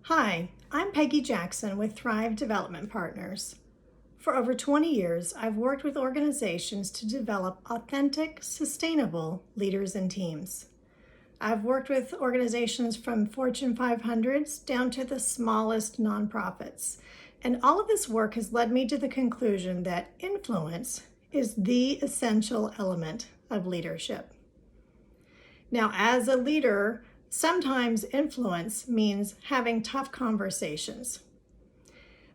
Hi, I'm Peggy Jackson with Thrive Development Partners. For over 20 years, I've worked with organizations to develop authentic, sustainable leaders and teams. I've worked with organizations from Fortune 500s down to the smallest nonprofits. And all of this work has led me to the conclusion that influence is the essential element of leadership. Now, as a leader, sometimes influence means having tough conversations.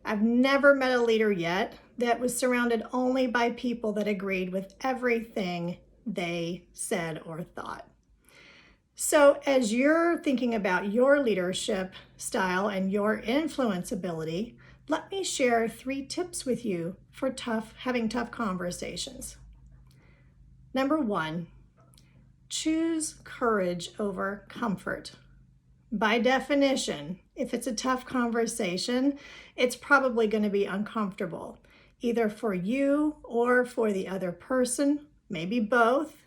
I've never met a leader yet that was surrounded only by people that agreed with everything they said or thought. So, as you're thinking about your leadership style and your influence ability, let me share 3 tips with you for having tough conversations. Number 1, choose courage over comfort. By definition, if it's a tough conversation, it's probably going to be uncomfortable, either for you or for the other person, maybe both.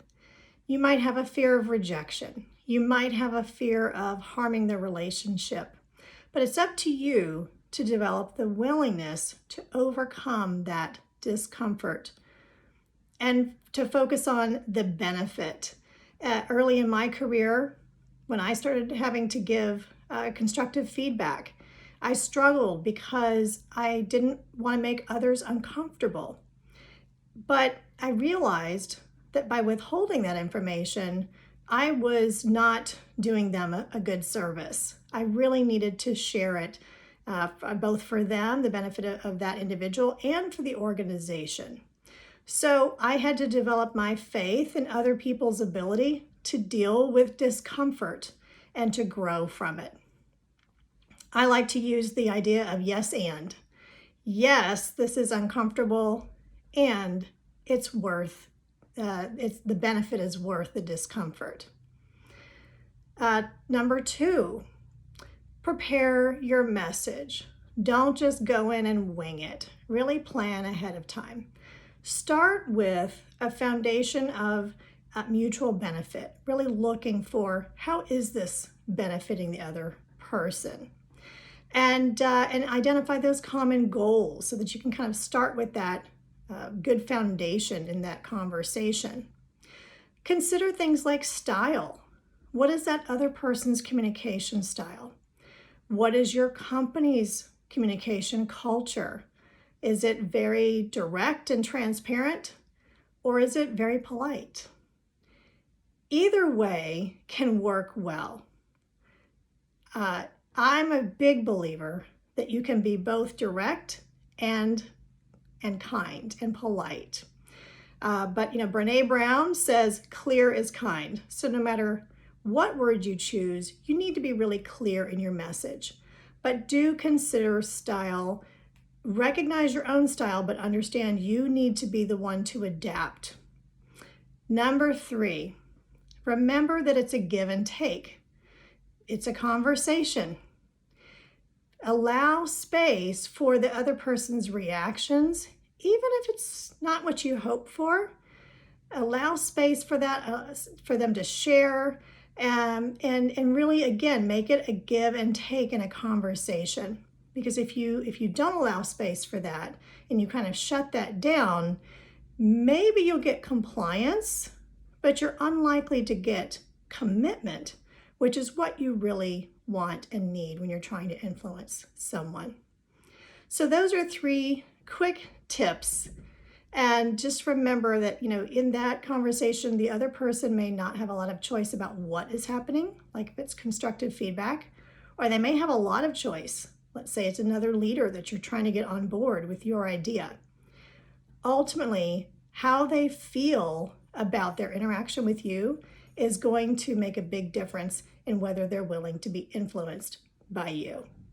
You might have a fear of rejection. You might have a fear of harming the relationship. But it's up to you to develop the willingness to overcome that discomfort and to focus on the benefit. Early in my career, when I started having to give constructive feedback, I struggled because I didn't want to make others uncomfortable. But I realized that by withholding that information, I was not doing them a good service. I really needed to share it, both for them, the benefit of that individual, and for the organization. So I had to develop my faith in other people's ability to deal with discomfort and to grow from it. I like to use the idea of yes and. Yes, this is uncomfortable, and it's worth, the benefit is worth the discomfort. Number 2, prepare your message. Don't just go in and wing it. Really plan ahead of time. Start with a foundation of mutual benefit, really looking for how is this benefiting the other person, and identify those common goals so that you can kind of start with that good foundation in that conversation. Consider things like style. What is that other person's communication style? What is your company's communication culture? Is it very direct and transparent, or is it very polite? Either way can work well. I'm a big believer that you can be both direct and kind and polite. But Brene Brown says clear is kind. So no matter what word you choose, you need to be really clear in your message. But do consider style. Recognize your own style, but understand you need to be the one to adapt. Number 3, remember that it's a give and take. It's a conversation. Allow space for the other person's reactions, even if it's not what you hope for. Allow space for that, for them to share, and really, again, make it a give and take in a conversation. Because if you don't allow space for that and you kind of shut that down, maybe you'll get compliance, but you're unlikely to get commitment, which is what you really want and need when you're trying to influence someone. So those are 3 quick tips. And just remember that, in that conversation, the other person may not have a lot of choice about what is happening, like if it's constructive feedback, or they may have a lot of choice. Let's say it's another leader that you're trying to get on board with your idea. Ultimately, how they feel about their interaction with you is going to make a big difference in whether they're willing to be influenced by you.